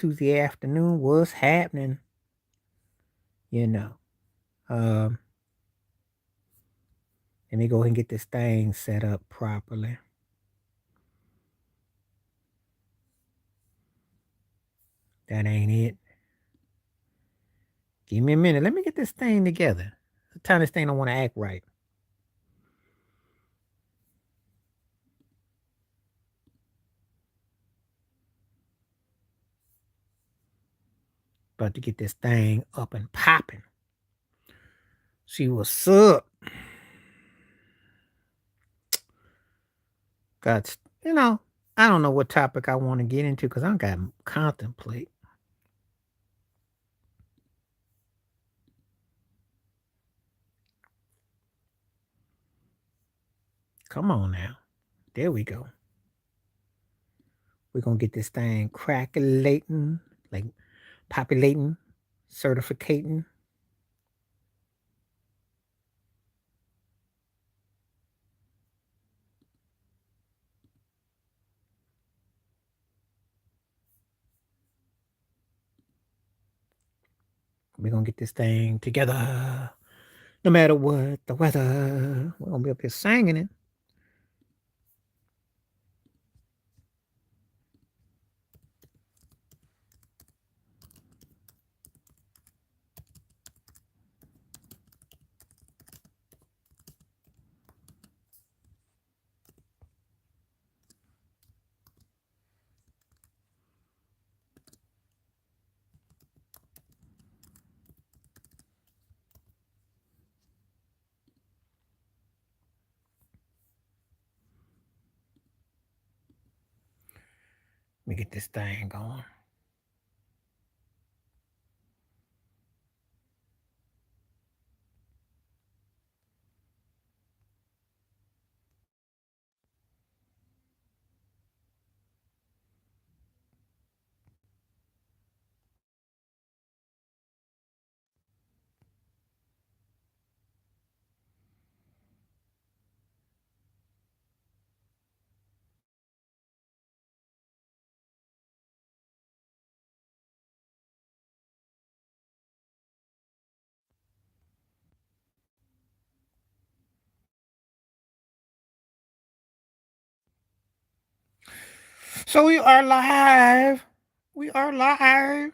Tuesday afternoon. What's happening? You know. Um, Let me go ahead and get this thing set up properly. That ain't it. Give me a minute. Let me get this thing together. Sometimes this thing don't want to act right. About to get this thing up and popping. See what's up. Got, I don't know what topic I want to get into because I got to contemplate. Come on now. There we go. We're going to get this thing crackulating, like populating, certificating. We're going to get this thing together. No matter what the weather. We're going to be up here singing it. Let me get this thing going. So we are live. We are live.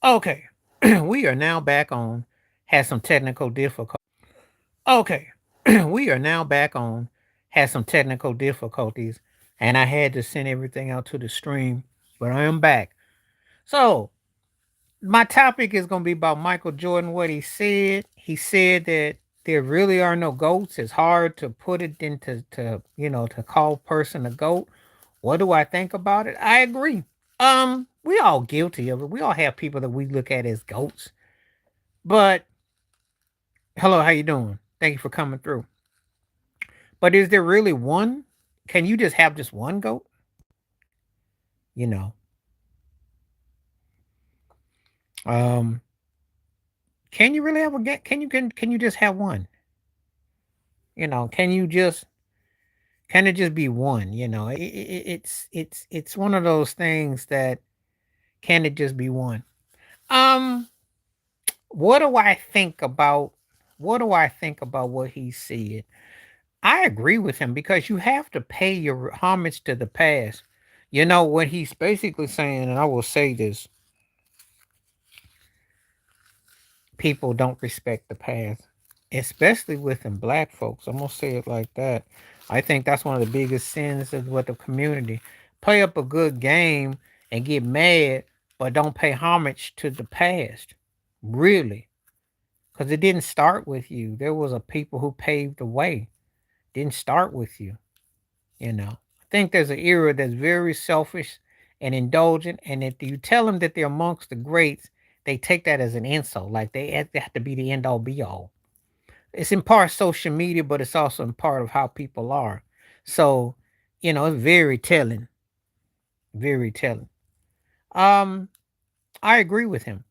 Okay. We are now back on. Had some technical difficulties. Okay. We are now back on. Had some technical difficulties. And I had to send everything out to the stream. But I am back. So my topic is going to be about Michael Jordan, what he said. He said that there really are no goats. It's hard to put it into to call a person a goat. What do I think about it? I agree. We all guilty of it. We all have people that we look at as goats. But hello, how you doing? Thank you for coming through. But is there really one? Can you just have just one goat? You know. Um, can you really have a get? Can you just have one? Can it just be one? It's one of those things that can it just be one? Um, what do I think about what he said? I agree with him because you have to pay your homage to the past. What he's basically saying, and I will say this: people don't respect the past, especially within black folks. I'm gonna say it like that. I think that's one of the biggest sins of what the community play up a good game and get mad, but don't pay homage to the past. Really, because it didn't start with you. There was a people who paved the way. Didn't start with you. I think there's an era that's very selfish and indulgent, and if you tell them that they're amongst the greats, they take that as an insult, like they have to be the end all be all. It's in part social media, but it's also in part of how people are. So, it's very telling, very telling. Um, I agree with him.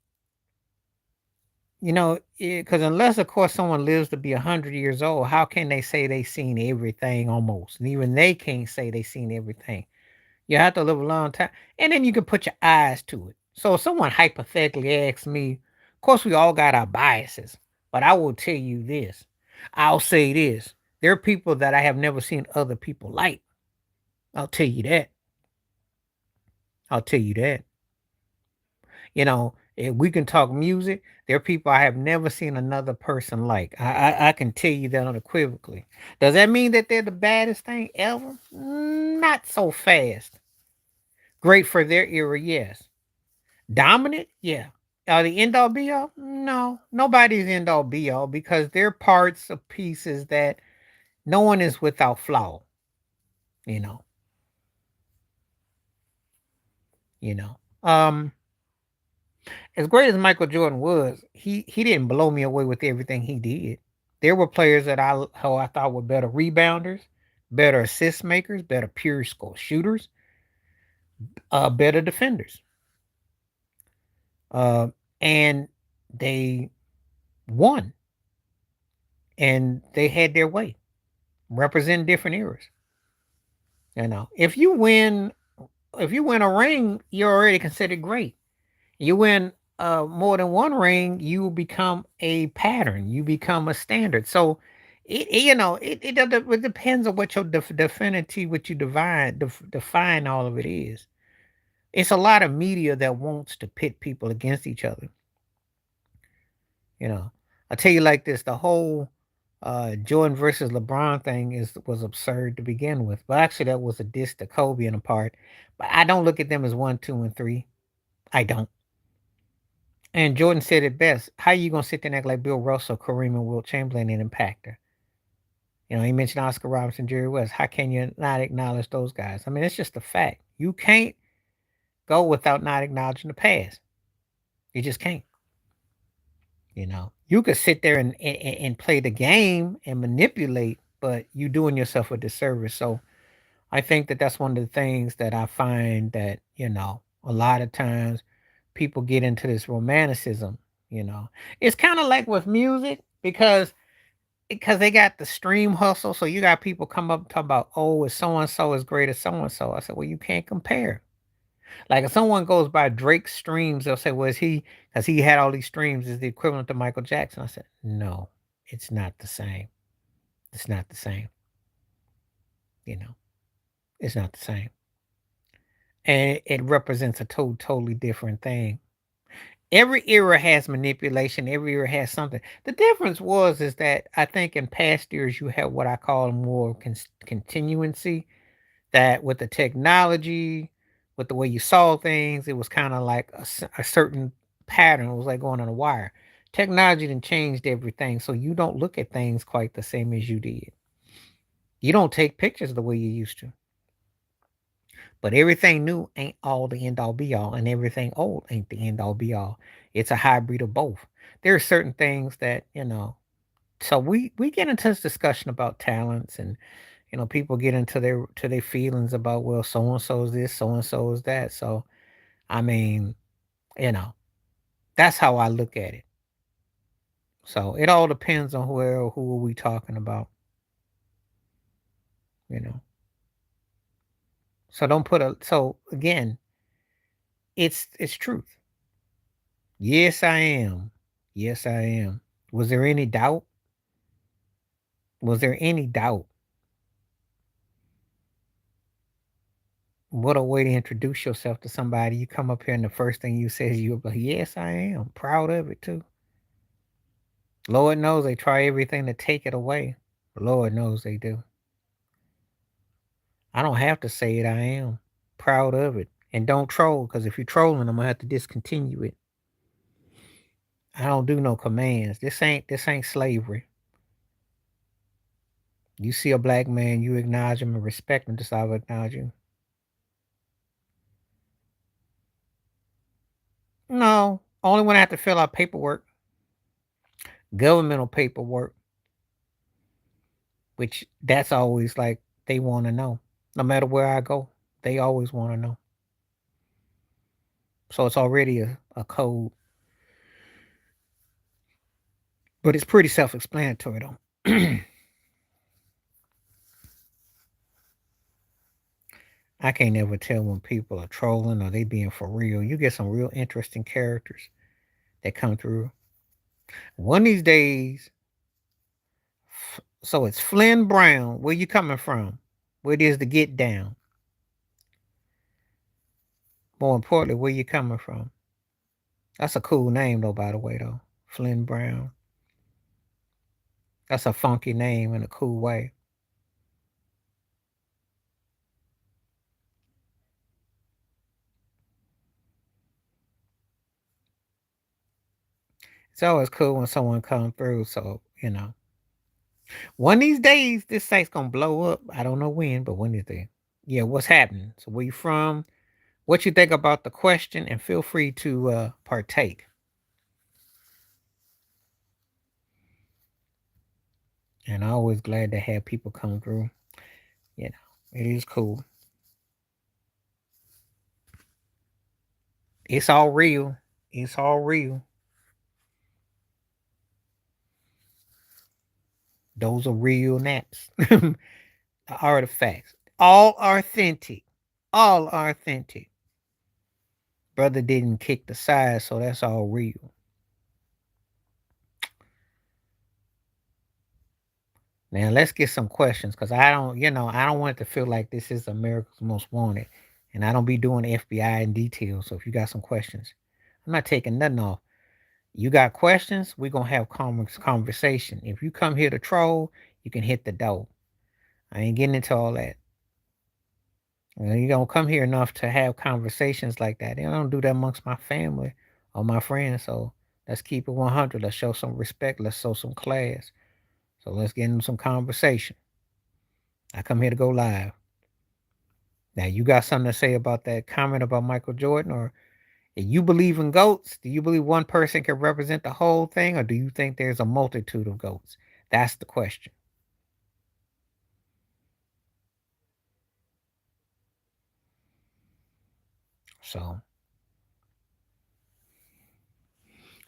Because unless, of course, someone lives to be 100 years old, how can they say they seen everything almost? And even they can't say they seen everything. You have to live a long time, and then you can put your eyes to it. So if someone hypothetically asks me, of course, we all got our biases, but I will tell you this. I'll say this. There are people that I have never seen other people like. I'll tell you that. I'll tell you that. If we can talk music, there are people I have never seen another person like. I can tell you that unequivocally. Does that mean that they're the baddest thing ever? Not so fast. Great for their era, yes. Dominant, yeah. Are the end all be all? No, nobody's end all be all because they're parts of pieces that no one is without flaw. You know, you know. As great as Michael Jordan was, he didn't blow me away with everything he did. There were players that I thought were better rebounders, better assist makers, better pure score shooters, better defenders, uh, and they won and they had their way, represent different eras. If you win a ring, you're already considered great. You win more than one ring, you become a pattern. You become a standard. So it depends on what your definity, what you define all of it is. It's a lot of media that wants to pit people against each other. You know, I tell you like this: the whole Jordan versus LeBron thing was absurd to begin with. But actually, that was a diss to Kobe and a part. But I don't look at them as one, two, and three. I don't. And Jordan said it best. How you gonna sit there and act like Bill Russell, Kareem, and Wilt Chamberlain and Impactor? He mentioned Oscar Robertson, Jerry West. How can you not acknowledge those guys? I mean, it's just a fact. You can't go without not acknowledging the past. You just can't. You could sit there and play the game and manipulate, but you doing yourself a disservice. So I think that that's one of the things that I find that a lot of times people get into this romanticism. It's kind of like with music because they got the stream hustle. So you got people come up and talk about, oh, is so and so as great as so and so. I said, well, you can't compare. Like if someone goes by Drake's streams, they'll say, well, is he, because he had all these streams, is the equivalent to Michael Jackson? I said, no, it's not the same. It's not the same. You know, it's not the same. And it represents a totally different thing. Every era has manipulation. Every era has something. The difference is that I think in past years you have what I call more continuancy. That with the technology, with the way you saw things, it was kind of like a certain pattern. It was like going on a wire. Technology then changed everything, so you don't look at things quite the same as you did. You don't take pictures the way you used to. But everything new ain't all the end all be all, and everything old ain't the end all be all. It's a hybrid of both. There are certain things that So we get into this discussion about talents, and people get into their feelings about, well, so and so is this, so and so is that. So I mean, you know, that's how I look at it. So it all depends on who are we talking about, you know. So don't put a so again, it's truth. Yes, I am. Yes, I am. Was there any doubt? Was there any doubt? What a way to introduce yourself to somebody. You come up here and the first thing you say is you're like, yes, I am. Proud of it too. Lord knows they try everything to take it away. Lord knows they do. I don't have to say it, I am. Proud of it. And don't troll, because if you're trolling, I'm gonna have to discontinue it. I don't do no commands. This ain't slavery. You see a black man, you acknowledge him and respect him, just how I acknowledge you. No. Only when I have to fill out paperwork. Governmental paperwork. Which that's always like they want to know. No matter where I go, they always want to know. So it's already a code. But it's pretty self-explanatory though. I can't never tell when people are trolling or they being for real. You get some real interesting characters that come through. One of these days, so it's Flynn Brown. Where you coming from? Where it is to get down. More importantly, where you coming from? That's a cool name though, by the way though. Flynn Brown. That's a funky name in a cool way. It's always cool when someone comes through, so one of these days this site's gonna blow up. I don't know when, but when is it? Yeah, what's happening? So where you from? What you think about the question, and feel free to partake. And I'm always glad to have people come through. You know, it is cool. It's all real. It's all real. Those are real naps. The artifacts. All authentic. All authentic. Brother didn't kick the side, so that's all real. Now let's get some questions because I don't want it to feel like this is America's Most Wanted, and I don't be doing FBI in detail. So if you got some questions, I'm not taking nothing off. You got questions, we're gonna have conversation. If you come here to troll, you can hit the door. I ain't getting into all that. You don't come here enough to have conversations like that. I don't do that amongst my family or my friends. So let's keep it 100. Let's show some respect. Let's show some class. So let's get into some conversation. I come here to go live. Now, you got something to say about that comment about Michael Jordan, or if you believe in goats? Do you believe one person can represent the whole thing, or do you think there's a multitude of goats? That's the question. So,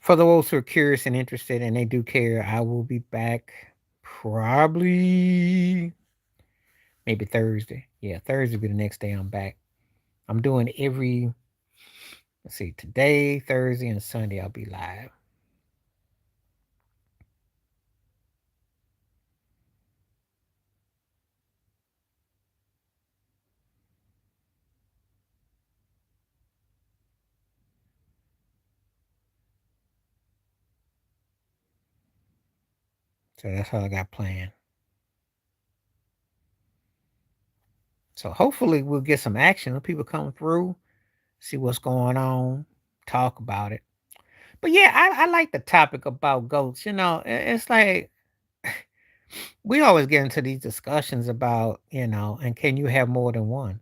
for those who are curious and interested, and they do care, I will be back probably maybe Thursday. Yeah, Thursday will be the next day I'm back. I'm doing let's see, today, Thursday, and Sunday I'll be live. So that's how I got planned. So hopefully we'll get some action. People come through, see what's going on, talk about it. But yeah, I like the topic about goats. It's like we always get into these discussions about, and can you have more than one?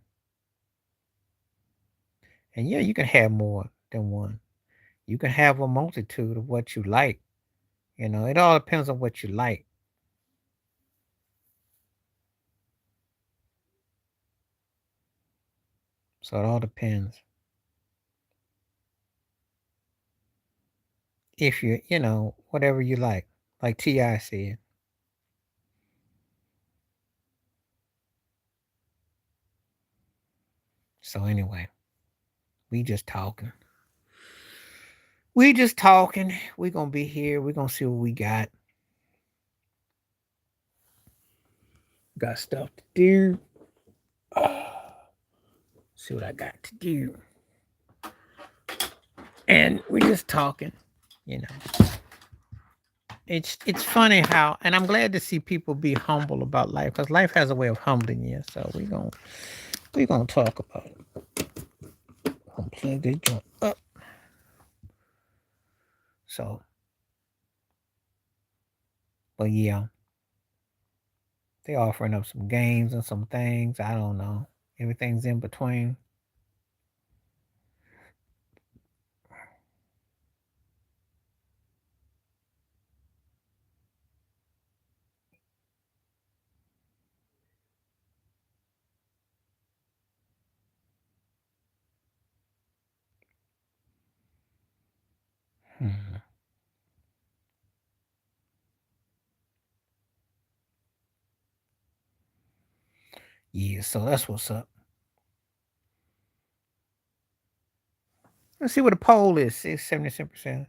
And yeah, you can have more than one. You can have a multitude of what you like. It all depends on what you like. So it all depends. If whatever you like T.I. said. So anyway, we just talking. We just talking. We gonna be here. We gonna see what we got. Got stuff to do. See what I got to do. And we just talking. You know, it's funny how, and I'm glad to see people be humble about life because life has a way of humbling you. So we gonna talk about it. I'm gonna plug this joint up. So, but yeah, they offering up some games and some things. I don't know. Everything's in between. Hmm. Yeah, so that's what's up. Let's see what the poll is. It's 77%.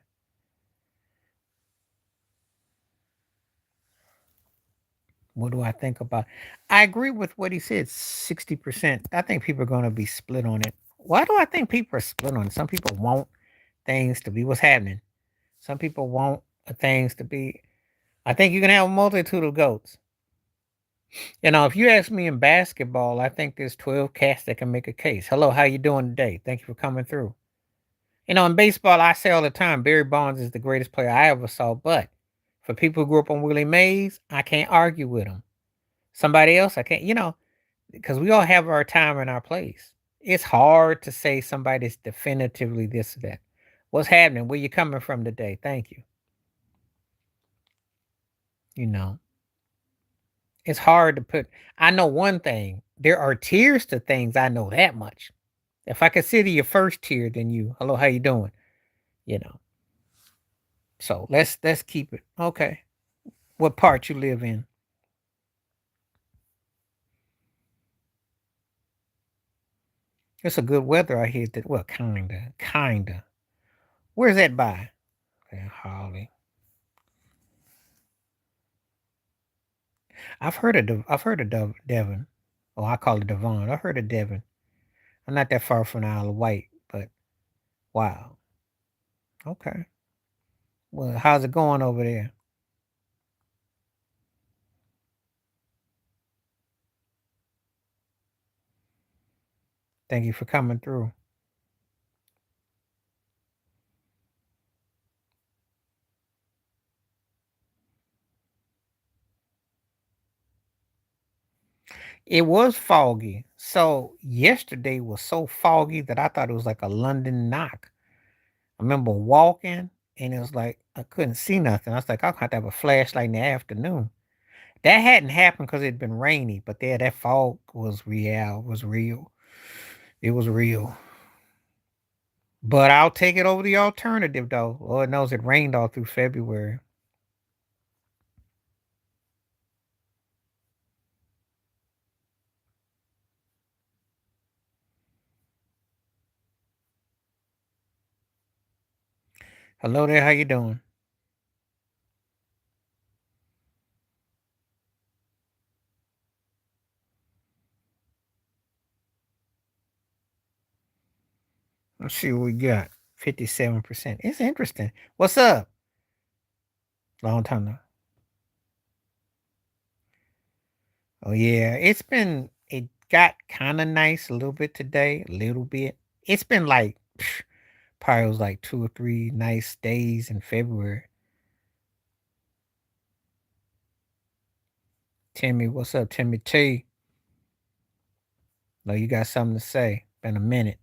What do I think about? I agree with what he said. 60%. I think people are going to be split on it. Why do I think people are split on it? Some people want things to be what's happening. Some people want things to be. I think you can have a multitude of goats. If you ask me in basketball, I think there's 12 cats that can make a case. Hello, how you doing today? Thank you for coming through. In baseball, I say all the time, Barry Bonds is the greatest player I ever saw. But for people who grew up on Willie Mays, I can't argue with him. Somebody else, I can't. Because we all have our time and our place. It's hard to say somebody's definitively this or that. What's happening? Where you coming from today? Thank you. You know, it's hard to put. I know one thing. There are tiers to things. I know that much. If I consider your first tier, then you. Hello, how you doing? You know. So let's keep it okay. What part you live in? It's a good weather out here. That well, kinda. Where's that by? Okay, Holly. I've heard of Devon. Oh, I call it Devon. I heard of Devon. I'm not that far from the Isle of Wight, but wow. Okay. Well, how's it going over there? Thank you for coming through. It was foggy. So yesterday was so foggy that I thought it was like a London knock. I remember walking and it was like I couldn't see nothing. I was like, I'll have to have a flashlight in the afternoon. That hadn't happened because it'd been rainy, but there that fog was real. Was real. It was real. But I'll take it over the alternative though. Lord knows it rained all through February. Hello there, how you doing? Let's see what we got. 57%. It's interesting. What's up? Long time now. Oh yeah. It got kind of nice a little bit today. A little bit. It's been like probably was like 2 or 3 nice days in February. Timmy, what's up, Timmy T? No, you got something to say. Been a minute.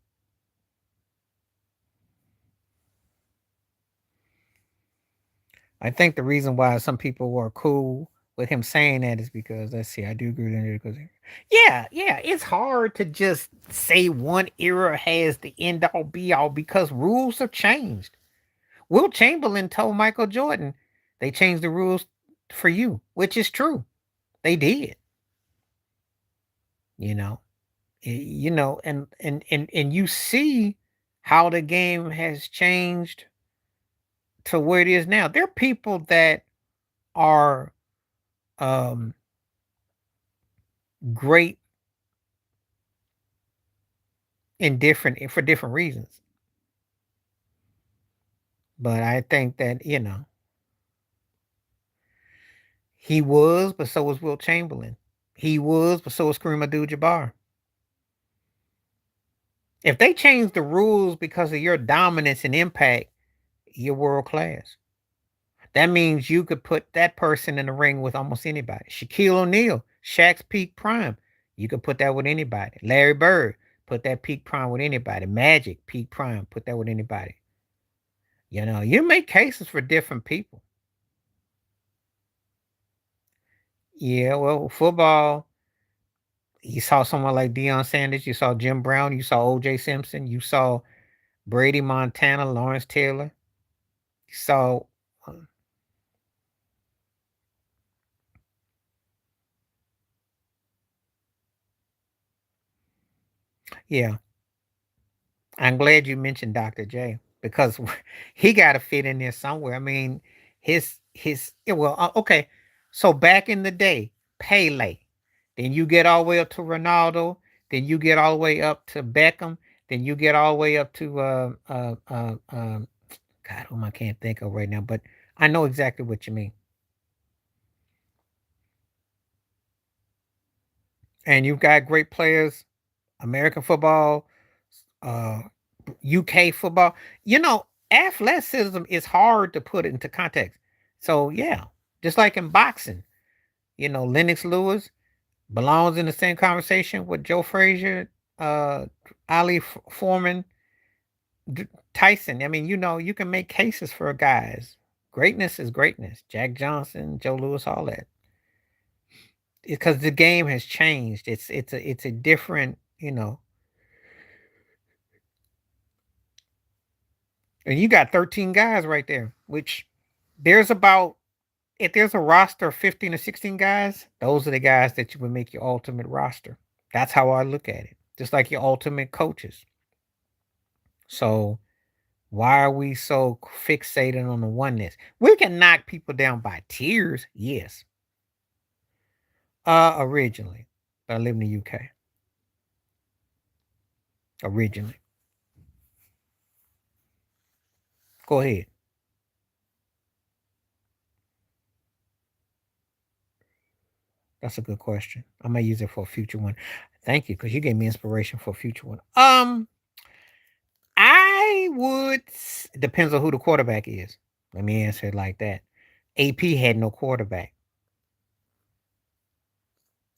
I think the reason why some people were cool with him saying that is because let's see, I do agree with that because yeah, it's hard to just say one era has the end all be all because rules have changed. Will Chamberlain told Michael Jordan they changed the rules for you, which is true. They did, you know. And you see how the game has changed to where it is now. There are people that are um great in different for different reasons. But I think that, he was, but so was Will Chamberlain. He was, but so was Kareem Abdul-Jabbar. If they change the rules because of your dominance and impact, you're world class. That means you could put that person in the ring with almost anybody. Shaquille O'Neal, Shaq's peak prime. You could put that with anybody. Larry Bird, put that peak prime with anybody. Magic, peak prime, put that with anybody. You make cases for different people. Yeah, well, football, you saw someone like Deion Sanders, you saw Jim Brown, you saw O.J. Simpson, you saw Brady Montana, Lawrence Taylor, you saw uh, Yeah. I'm glad you mentioned Dr. J because he got to fit in there somewhere. I mean, okay. So back in the day, Pele, then you get all the way up to Ronaldo, then you get all the way up to Beckham, then you get all the way up to God, whom I can't think of right now, but I know exactly what you mean. And you've got great players, American football, uh, UK football. You know, athleticism is hard to put into context. So yeah, just like in boxing, Lennox Lewis belongs in the same conversation with Joe Frazier, uh, Ali Foreman, Tyson. I mean, you can make cases for guys. Greatness is greatness. Jack Johnson, Joe Lewis, all that. Because the game has changed. It's a different, and you got 13 guys right there, which there's about if there's a roster of 15 or 16 guys, those are the guys that you would make your ultimate roster. That's how I look at it. Just like your ultimate coaches. So why are we so fixated on the oneness? We can knock people down by tiers, yes. Originally. But I live in the UK. Originally. Go ahead. That's a good question. I may use it for a future one. Thank you, because you gave me inspiration for a future one. I would. It depends on who the quarterback is. Let me answer it like that. AP had no quarterback.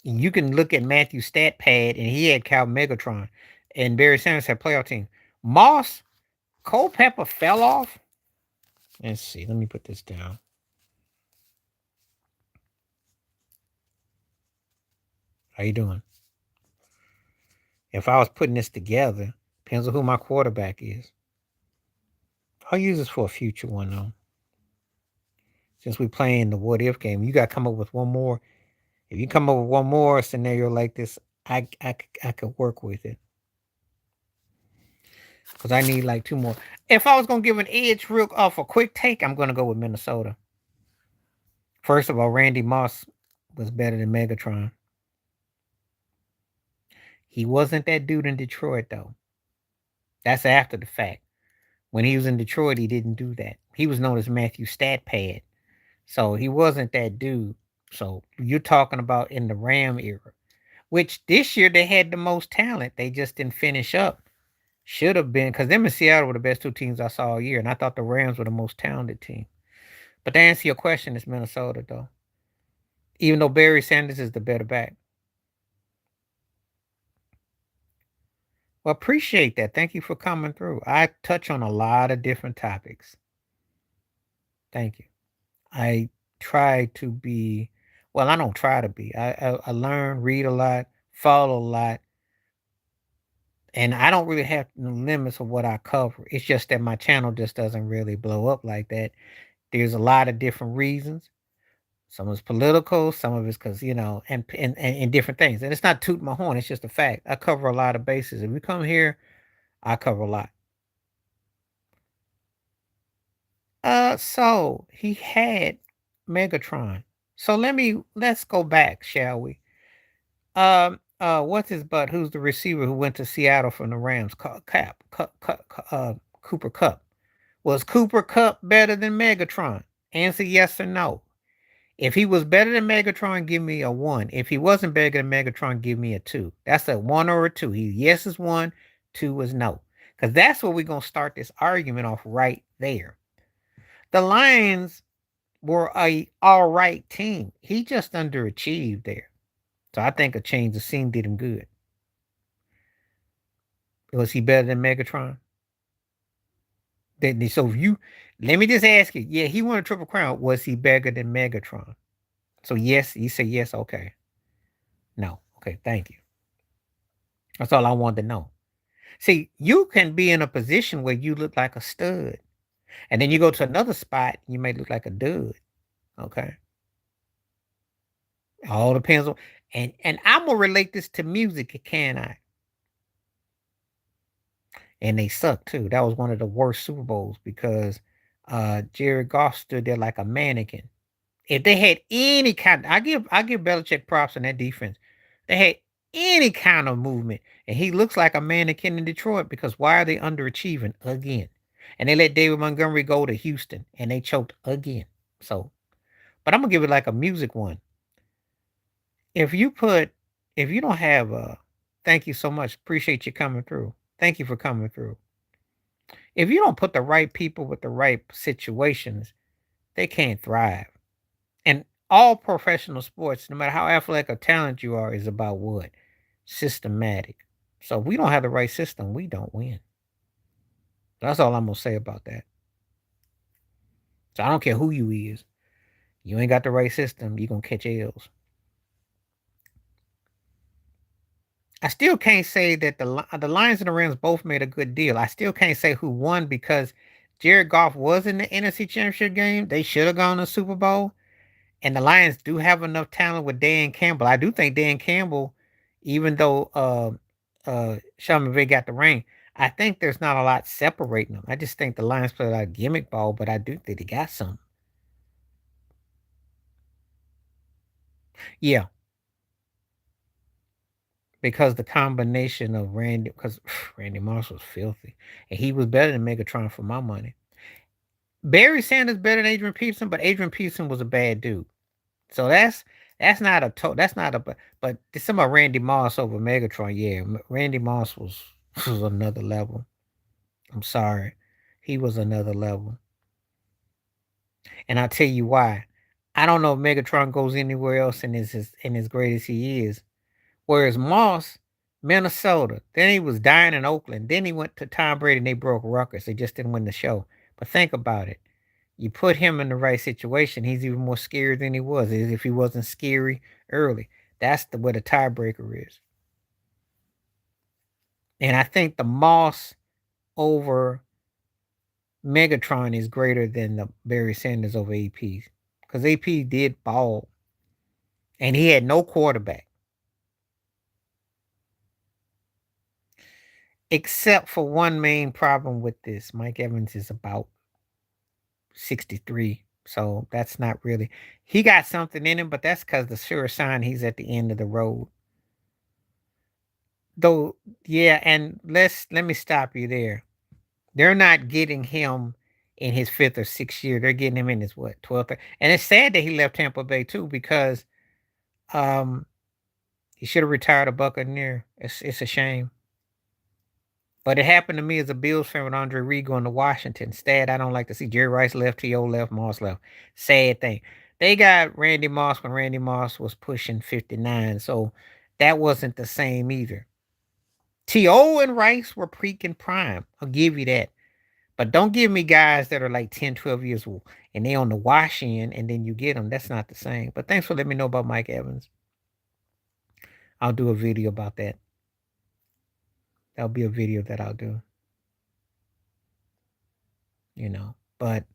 And you can look at Matthew's stat pad, and he had Cal Megatron, and Barry Sanders had playoff team. Moss, Culpepper fell off. Let's see. Let me put this down. How you doing? If I was putting this together, depends on who my quarterback is. I'll use this for a future one though. Since we're playing the what if game, you got to come up with one more. If you come up with one more scenario like this, I could work with it because I need like two more. If I was gonna give an edge real off a quick take, I'm gonna go with Minnesota. First of all, Randy Moss was better than Megatron. He wasn't that dude in Detroit though. That's after the fact. When he was in Detroit, he didn't do that. He was known as Matthew Statpad. So he wasn't that dude. So you're talking about in the Ram era, which this year they had the most talent. They just didn't finish up. Should have been, because them and Seattle were the best two teams I saw all year, and I thought the Rams were the most talented team. But to answer your question, it's Minnesota though. Even though Barry Sanders is the better back. Well, appreciate that. Thank you for coming through. I touch on a lot of different topics. Thank you. I try to be, well, I don't try to be. I learn, read a lot, follow a lot, and I don't really have no limits of what I cover. It's just that my channel just doesn't really blow up like that. There's a lot of different reasons. Some of it's political, some of it's because and different things. And it's not tooting my horn. It's just a fact. I cover a lot of bases. If you come here, I cover a lot. So he had Megatron. So let's go back, shall we? What's his butt? Who's the receiver who went to Seattle from the Rams? Cooper Cup. Was Cooper Cup better than Megatron? Answer yes or no. If he was better than Megatron, give me a one. If he wasn't better than Megatron, give me a two. That's a one or a two. Yes is one, two is no. Because that's where we're gonna start this argument off right there. The Lions were a all right team. He just underachieved there. So I think a change of scene did him good. Was he better than Megatron? So if you let me just ask you, yeah, he won a triple crown. Was he better than Megatron? So yes, you say yes, okay. No. Okay, thank you. That's all I wanted to know. See, you can be in a position where you look like a stud. And then you go to another spot, you may look like a dud. Okay. All depends on and I'm gonna relate this to music, can I? and they sucked too. That was one of the worst Super Bowls because Jared Goff stood there like a mannequin. If they had any kind, I give Belichick props on that defense. They had any kind of movement, and he looks like a mannequin in Detroit because why are they underachieving again? And they let David Montgomery go to Houston, and they choked again. So, but I'm gonna give it like a music one. If you put, if you don't have a, thank you so much, appreciate you coming through. Thank you for coming through. If you don't put the right people with the right situations, they can't thrive. And all professional sports, no matter how athletic or talented you are, is about what? Systematic. So if we don't have the right system, we don't win. That's all I'm gonna say about that. So I don't care who you is. You ain't got the right system, you gonna catch L's. I still can't say that the Lions and the Rams both made a good deal. I still can't say who won because Jared Goff was in the NFC Championship game. They should have gone to the Super Bowl. And the Lions do have enough talent with Dan Campbell. I do think Dan Campbell, even though Sean McVay got the ring, I think there's not a lot separating them. I just think the Lions play a lot of gimmick ball, but I do think they got some. Yeah, because the combination of Randy, because Randy Moss was filthy, and he was better than Megatron for my money. Barry Sanders better than Adrian Peterson, but Adrian Peterson was a bad dude. So that's not a that's not a but some of Randy Moss over Megatron. Yeah, Randy Moss was another level. I'm sorry, he was another level, and I'll tell you why. I don't know if Megatron goes anywhere else and is as great as he is. Whereas Moss, Minnesota, then he was dying in Oakland, then he went to Tom Brady and they broke records. They just didn't win the show. But think about it. You put him in the right situation, he's even more scary than he was. As if he wasn't scary early. That's where the tiebreaker is. And I think the Moss over Megatron is greater than the Barry Sanders over AP. Because AP did ball. And he had no quarterback. Except for one main problem with this. Mike Evans is about 63. So that's not really. He got something in him, but that's because the sure sign he's at the end of the road. Though, yeah, and let me stop you there. They're not getting him in his fifth or sixth year. They're getting him in his what, 12th. And it's sad that he left Tampa Bay too, because um he should have retired a Buccaneer. It's a shame. But it happened to me as a Bills fan with Andre Reed going to Washington. Sad, I don't like to see Jerry Rice left, T.O. left, Moss left. Sad thing. They got Randy Moss when Randy Moss was pushing 59, so that wasn't the same either. T.O. and Rice were freaking prime. I'll give you that. But don't give me guys that are like 10, 12 years old and they on the wash in and then you get them. That's not the same. But thanks for letting me know about Mike Evans. I'll do a video about that. That'll be a video that I'll do. But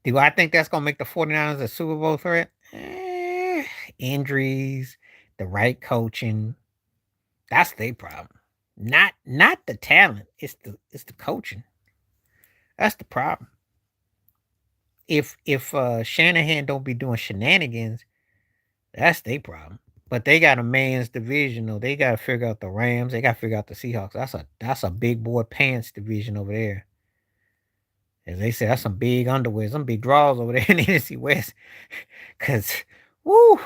do I think that's going to make the 49ers a Super Bowl threat? Injuries, the right coaching. That's their problem. Not the talent. It's the coaching. That's the problem. If Shanahan don't be doing shenanigans, that's their problem. But they got a man's division, though. They got to figure out the Rams. They got to figure out the Seahawks. That's a big boy pants division over there. As they say, that's some big underwear, some big draws over there in the NFC West. Cause, woo,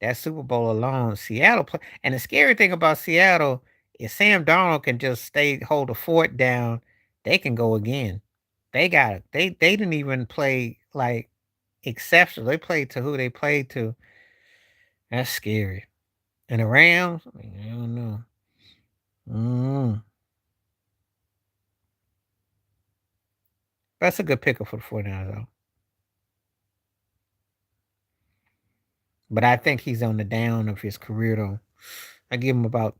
that Super Bowl alone, Seattle play. And the scary thing about Seattle is Sam Darnold can just hold the fort down. They can go again. They got it. They didn't even play like exceptional. They played to who they played to. That's scary. And the Rams, I don't know. That's a good pickup for the 49ers, though. But I think he's on the down of his career, though. I give him about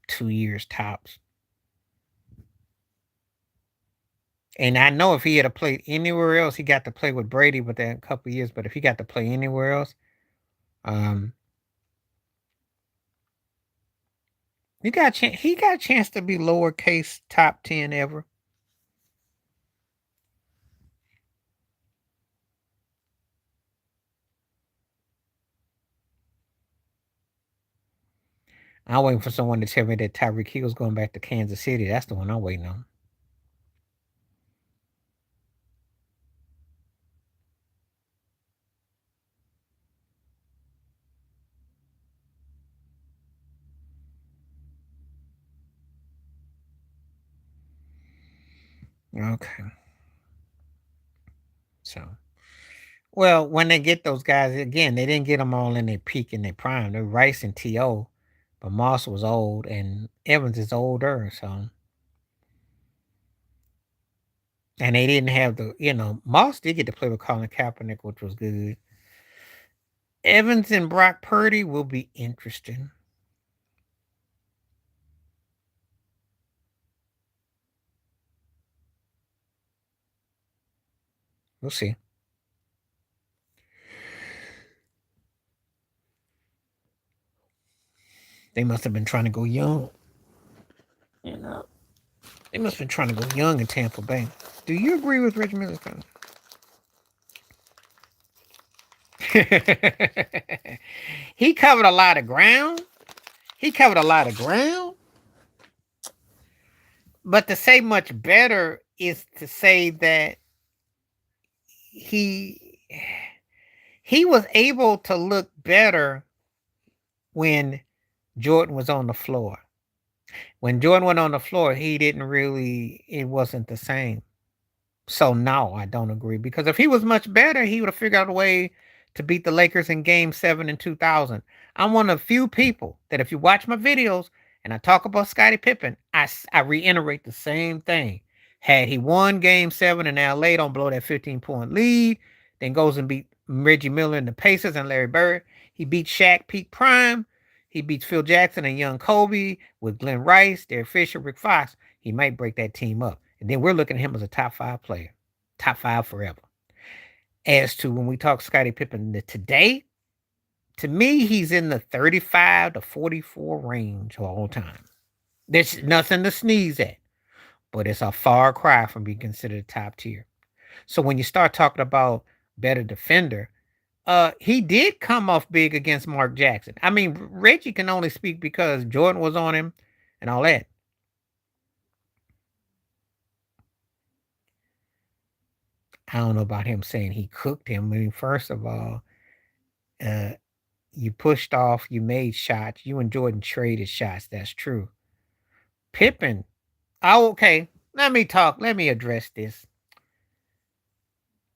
2 years tops. And I know if he had played anywhere else, he got to play with Brady with that couple years. But if he got to play anywhere else, He got a chance to be lowercase top 10 ever. I'm waiting for someone to tell me that Tyreek Hill's going back to Kansas City. That's the one I'm waiting on. Okay. So, well, when they get those guys again, they didn't get them all in their peak in their prime. They're Rice and T.O., but Moss was old and Evans is older. So, and they didn't have Moss did get to play with Colin Kaepernick, which was good. Evans and Brock Purdy will be interesting. We'll see. They must have been trying to go young. You know, they must have been trying to go young in Tampa Bay. Do you agree with Rich Miller's comment? He covered a lot of ground. He covered a lot of ground. But to say much better is to say that he he was able to look better when Jordan was on the floor. When Jordan went on the floor, he didn't really it wasn't the same. So no, I don't agree because if he was much better, he would have figured out a way to beat the Lakers in Game 7 in 2000. I'm one of the few people that if you watch my videos and I talk about Scottie Pippen, I reiterate the same thing. Had he won Game 7 in LA, don't blow that 15-point lead, then goes and beat Reggie Miller and the Pacers and Larry Bird. He beat Shaq peak prime. He beats Phil Jackson and young Kobe with Glenn Rice, Derek Fisher, Rick Fox. He might break that team up. And then we're looking at him as a top 5 player. Top 5 forever. As to when we talk Scottie Pippen today, to me, he's in the 35 to 44 range all time. There's nothing to sneeze at, but it's a far cry from being considered top tier. So when you start talking about better defender, he did come off big against Mark Jackson. I mean, Reggie can only speak because Jordan was on him and all that. I don't know about him saying he cooked him. I mean, first of all, uh, you pushed off, you made shots, you and Jordan traded shots. That's true. Pippen, oh, okay. Let me address this.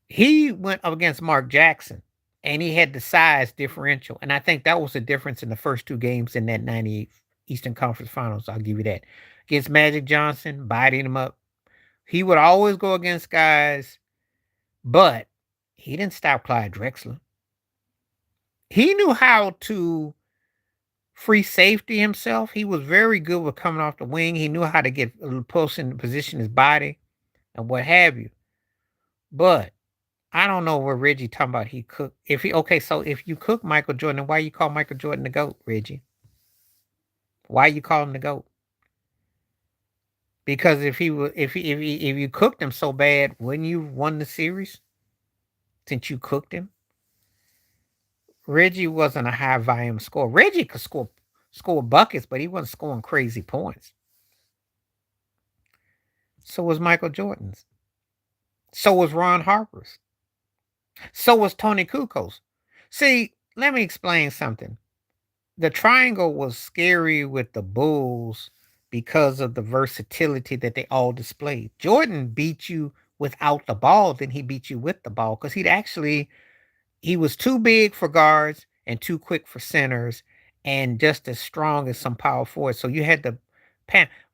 He went up against Mark Jackson and he had the size differential. And I think that was the difference in the first two games in that 98 Eastern Conference Finals. I'll give you that. Against Magic Johnson, biting him up. He would always go against guys, but he didn't stop Clyde Drexler. He knew how to free safety himself. He was very good with coming off the wing. He knew how to get a post in position his body and what have you. But I don't know where Reggie talking about he cooked. If he okay, so if you cook Michael Jordan, then why you call Michael Jordan the GOAT, Reggie? Why you call him the GOAT? Because if he was if you cooked him so bad, wouldn't you won the series? Since you cooked him? Reggie wasn't a high volume scorer. Reggie could score buckets, but he wasn't scoring crazy points. So was Michael Jordan's. So was Ron Harper's. So was Tony Kukoc. See, let me explain something. The triangle was scary with the Bulls because of the versatility that they all displayed. Jordan beat you without the ball, then he beat you with the ball because he was too big for guards and too quick for centers and just as strong as some power forwards. So you had to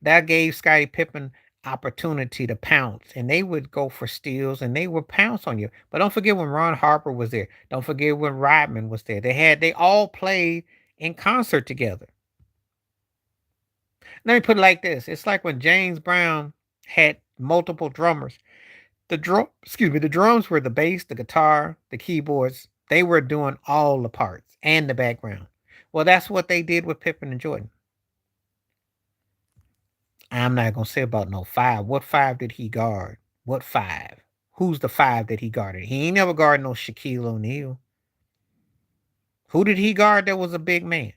that gave Scottie Pippen opportunity to pounce and they would go for steals and they would pounce on you. But don't forget when Ron Harper was there. Don't forget when Rodman was there. They all played in concert together. Let me put it like this. It's like when James Brown had multiple drummers. The drums were the bass, the guitar, the keyboards. They were doing all the parts and the background. Well, that's what they did with Pippen and Jordan. I'm not gonna say about no five. What five did he guard? What five? Who's the five that he guarded? He ain't never guarded no Shaquille O'Neal. Who did he guard that was a big man?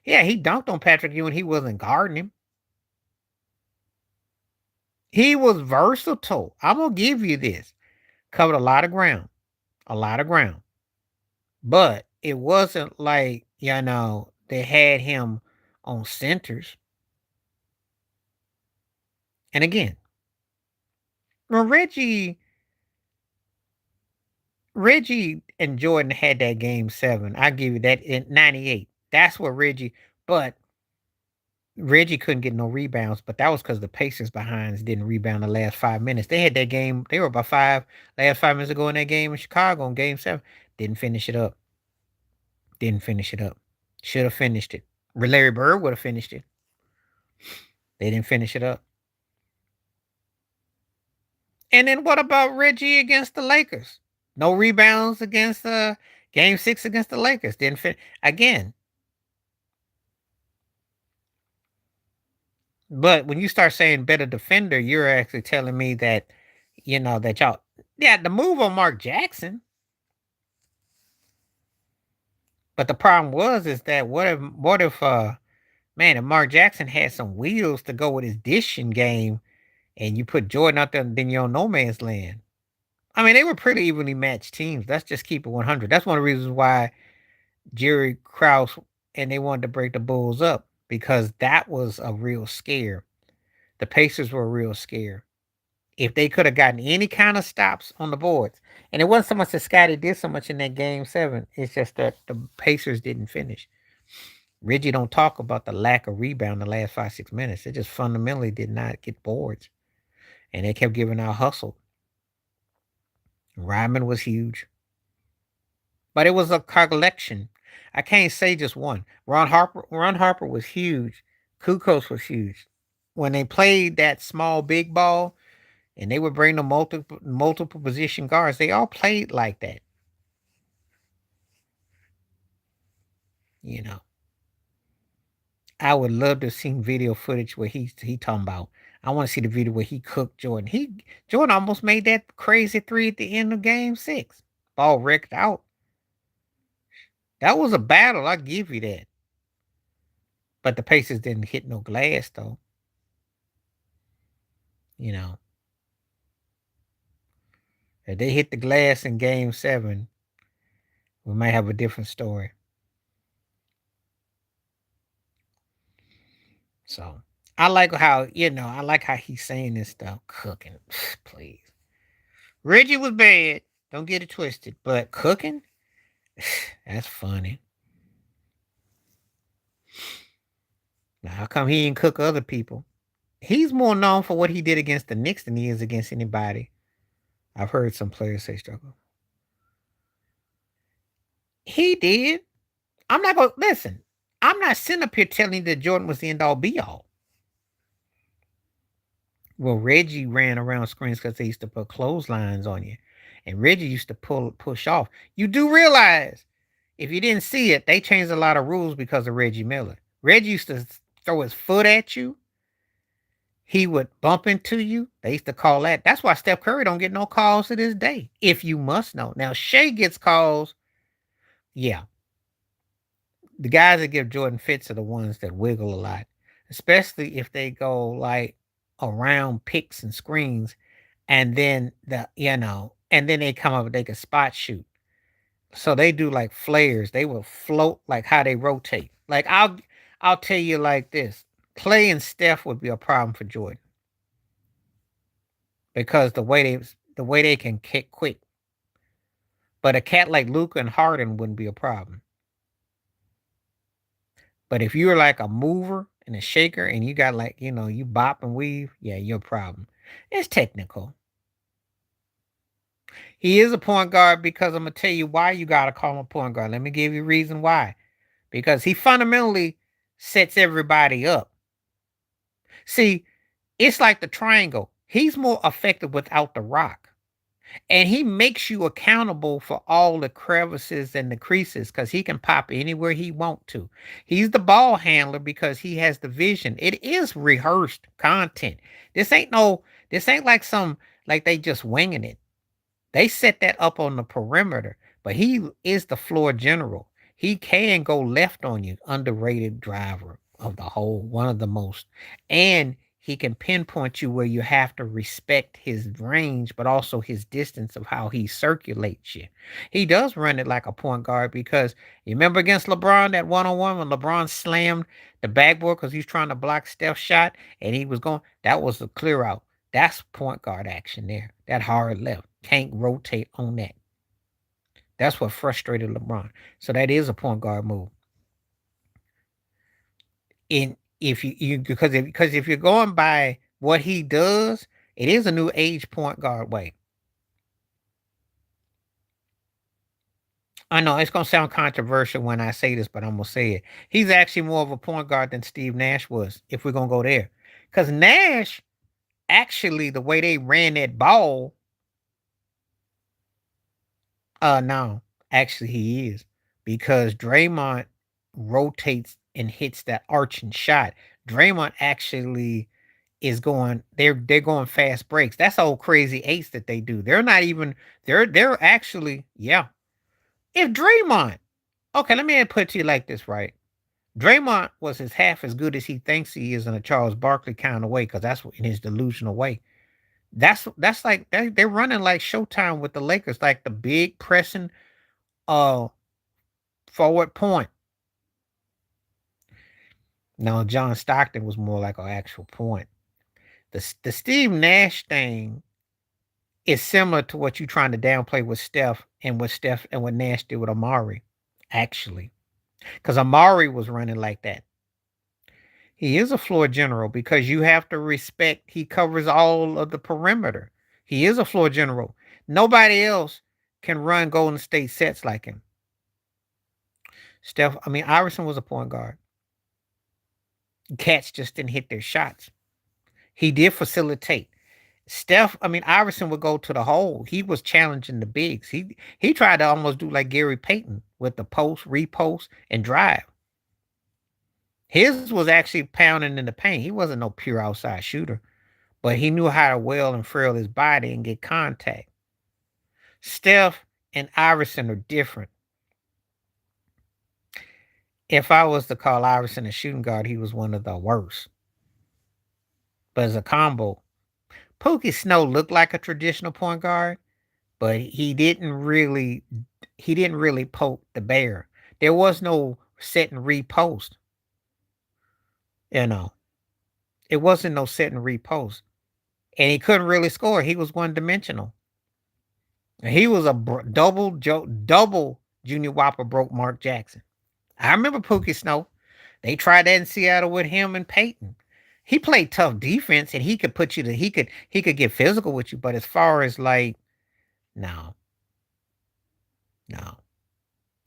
Yeah, he dunked on Patrick Ewing. He wasn't guarding him. He was versatile. I'm gonna give you this. Covered a lot of ground. A lot of ground. But it wasn't like, they had him on centers. And again, when Reggie and Jordan had that game 7. I give you that in 98. That's what but Reggie couldn't get no rebounds, but that was because the Pacers behinds didn't rebound the last 5 minutes. They had that game, they were about last 5 minutes ago in that game in Chicago in game 7. Didn't finish it up. Didn't finish it up. Should have finished it. Larry Bird would have finished it. They didn't finish it up. And then what about Reggie against the Lakers? No rebounds against game 6 against the Lakers. Didn't fit again. But when you start saying better defender, you're actually telling me that, that y'all, yeah, the move on Mark Jackson. But the problem is that what if man, if Mark Jackson had some wheels to go with his dishing game and you put Jordan out there, then you're on no man's land. I mean, they were pretty evenly matched teams. Let's just keep it 100. That's one of the reasons why Jerry Krause and they wanted to break the Bulls up, because that was a real scare. The Pacers were a real scare. If they could have gotten any kind of stops on the boards, and it wasn't so much that Scotty did so much in that game 7, it's just that the Pacers didn't finish. Reggie don't talk about the lack of rebound in the last 5-6 minutes. It just fundamentally did not get boards, and they kept giving out hustle. Ryman was huge, but it was a collection. I can't say just one. Ron Harper was huge. Kukos was huge. When they played that small big ball, and they would bring the multiple position guards, they all played like that. You know, I would love to have seen video footage where he talking about. I want to see the video where he cooked Jordan. Jordan almost made that crazy 3 at the end of game 6. Ball wrecked out. That was a battle. I give you that. But the Pacers didn't hit no glass though. You know, if they hit the glass in game 7, we might have a different story. So I like how, he's saying this stuff. Cooking, please. Reggie was bad. Don't get it twisted. But cooking, that's funny. Now, how come he didn't cook other people? He's more known for what he did against the Knicks than he is against anybody. I've heard some players say struggle. He did. I'm not going to listen. I'm not sitting up here telling you that Jordan was the end all be all. Well, Reggie ran around screens because they used to put clotheslines on you. And Reggie used to push off. You do realize, if you didn't see it, they changed a lot of rules because of Reggie Miller. Reggie used to throw his foot at you. He would bump into you. They used to call that. That's why Steph Curry don't get no calls to this day, if you must know. Now, Shea gets calls. Yeah. The guys that give Jordan fits are the ones that wiggle a lot, especially if they go like around picks and screens, and then and then they come up, they can spot shoot. So they do like flares. They will float, like how they rotate. Like I'll tell you like this: Clay and Steph would be a problem for Jordan, because the way they can kick quick. But a cat like Luka and Harden wouldn't be a problem. But if you're like a mover and a shaker and you got like, you bop and weave, yeah, you're a problem. It's technical. He is a point guard because I'm going to tell you why you got to call him a point guard. Let me give you a reason why. Because he fundamentally sets everybody up. See, it's like the triangle. He's more effective without the rock. And he makes you accountable for all the crevices and the creases because he can pop anywhere he want to. He's the ball handler because he has the vision. It is rehearsed content. This ain't no, this ain't like some, like they just winging it. They set that up on the perimeter, but he is the floor general. He can go left on you, underrated driver of the whole, one of the most. And he can pinpoint you where you have to respect his range, but also his distance of how he circulates you. He does run it like a point guard because you remember against LeBron, that one on one when LeBron slammed the backboard because he's trying to block Steph's shot and he was going, that was a clear out. That's point guard action there. That hard left. Can't rotate on that. That's what frustrated LeBron. So that is a point guard move. And if you because if you're going by what he does, it is a new age point guard way. I know it's gonna sound controversial when I say this, but I'm gonna say it. He's actually more of a point guard than Steve Nash was, if we're gonna go there. Because Nash, actually, the way they ran that ball, no, actually he is because Draymond rotates and hits that arching shot. Draymond actually is going. They're going fast breaks. That's old crazy eights that they do. They're not even. They're actually, yeah. If Draymond, okay, let me put it to you like this, right? Draymond was as half as good as he thinks he is in a Charles Barkley kind of way, because that's in his delusional way. That's like they're running like Showtime with the Lakers, like the big pressing uh forward point. Now John Stockton was more like an actual point. The Steve Nash thing is similar to what you're trying to downplay with Steph and what Nash did with Amari, actually. Because Amari was running like that. He is a floor general because you have to respect he covers all of the perimeter. He is a floor general. Nobody else can run Golden State sets like him. Iverson was a point guard. Cats just didn't hit their shots. He did facilitate. Iverson would go to the hole. He was challenging the bigs. He tried to almost do like Gary Payton with the post, repost, and drive. His was actually pounding in the paint. He wasn't no pure outside shooter, but he knew how to well and frail his body and get contact. Steph and Iverson are different. If I was to call Iverson a shooting guard, he was one of the worst. But as a combo, Pookie Snow looked like a traditional point guard, but he didn't really poke the bear. There was no set and repost. You know, it wasn't no set and repost, and he couldn't really score. He was one dimensional. He was a double Junior Whopper broke Mark Jackson. I remember Pookie Snow. They tried that in Seattle with him and Peyton. He played tough defense, and he could put you to he could get physical with you. But as far as like, no, no.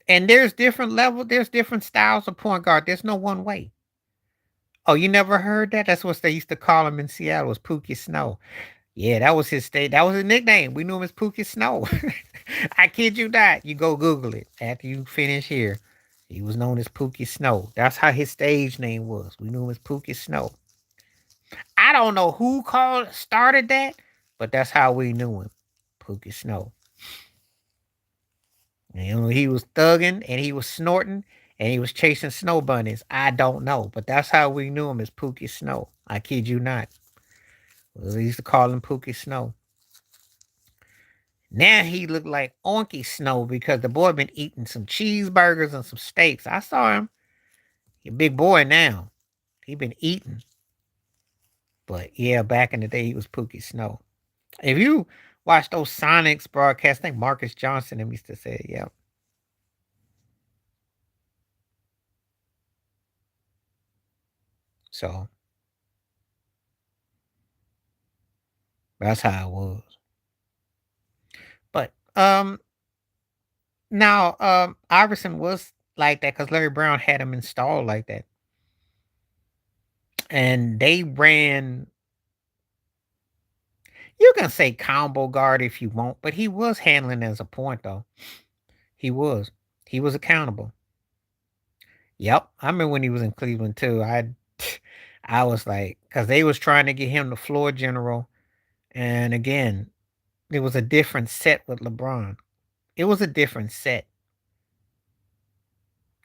And there's different styles of point guard. There's no one way. Oh, you never heard that? That's what they used to call him in Seattle, was Pookie Snow. Yeah, that was his state. That was his nickname. We knew him as Pookie Snow. I kid you not. You go Google it after you finish here. He was known as Pookie Snow. That's how his stage name was. We knew him as Pookie Snow. I don't know who started that, but that's how we knew him, Pookie Snow. He was thugging and he was snorting and he was chasing snow bunnies. I don't know, but that's how we knew him as Pookie Snow. I kid you not. We used to call him Pookie Snow. Now he looked like Onky Snow because the boy been eating some cheeseburgers and some steaks. I saw him. He a big boy now. He been eating. But yeah, back in the day he was Pookie Snow. If you watch those Sonics broadcasts, I think Marcus Johnson used to say, yeah. So that's how it was. But now Iverson was like that because Larry Brown had him installed like that. And they ran, You can say combo guard if you want, but he was handling as a point though. He was. He was accountable. Yep, I remember when he was in Cleveland too. I was like, because they was trying to get him the floor general, and again, it was a different set with LeBron. It was a different set,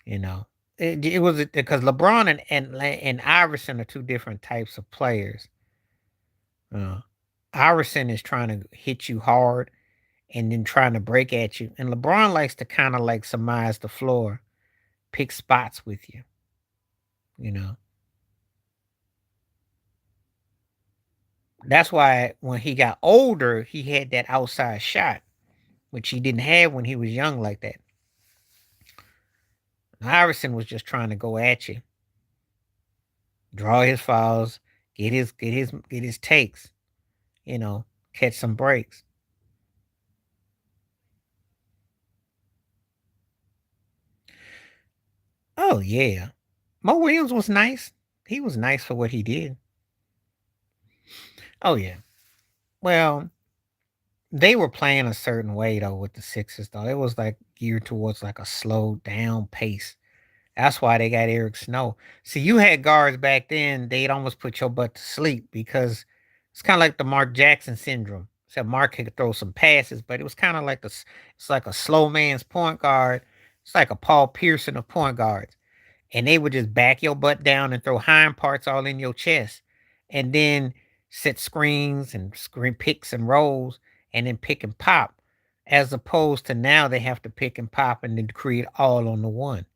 you know. It was because LeBron and Iverson are two different types of players. Uh, Iverson is trying to hit you hard and then trying to break at you, and LeBron likes to kind of like surmise the floor, pick spots with you. You know, that's why when he got older, he had that outside shot, which he didn't have when he was young like that. Iverson was just trying to go at you, draw his fouls, get his takes, you know, catch some breaks. Oh yeah. Mo Williams was nice. He was nice for what he did. Oh yeah. Well, they were playing a certain way though with the Sixers though. It was like geared towards like a slow down pace. That's why they got Eric Snow. See, you had guards back then, they'd almost put your butt to sleep because it's kind of like the Mark Jackson syndrome. Except Mark could throw some passes, but it was kind of like it's like a slow man's point guard. It's like a Paul Pearson of point guards. And they would just back your butt down and throw hind parts all in your chest. And then set screens and screen picks and rolls and then pick and pop. As opposed to now they have to pick and pop and then create all on the one.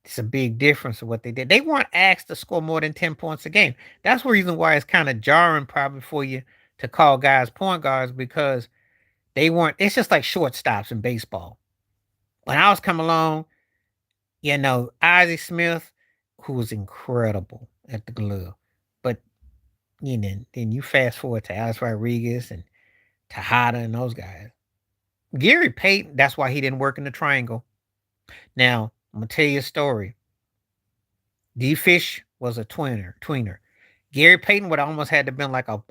It's a big difference of what they did. They weren't asked to score more than 10 points a game. That's the reason why it's kind of jarring probably for you to call guys point guards because they weren't. It's just like shortstops in baseball. When I was coming along, Ozzie Smith, who was incredible at the glove. But then you fast forward to Alex Rodriguez and Tejada and those guys. Gary Payton, that's why he didn't work in the triangle. Now, I'm gonna tell you a story. D Fish was a tweener. Gary Payton would almost had to been like a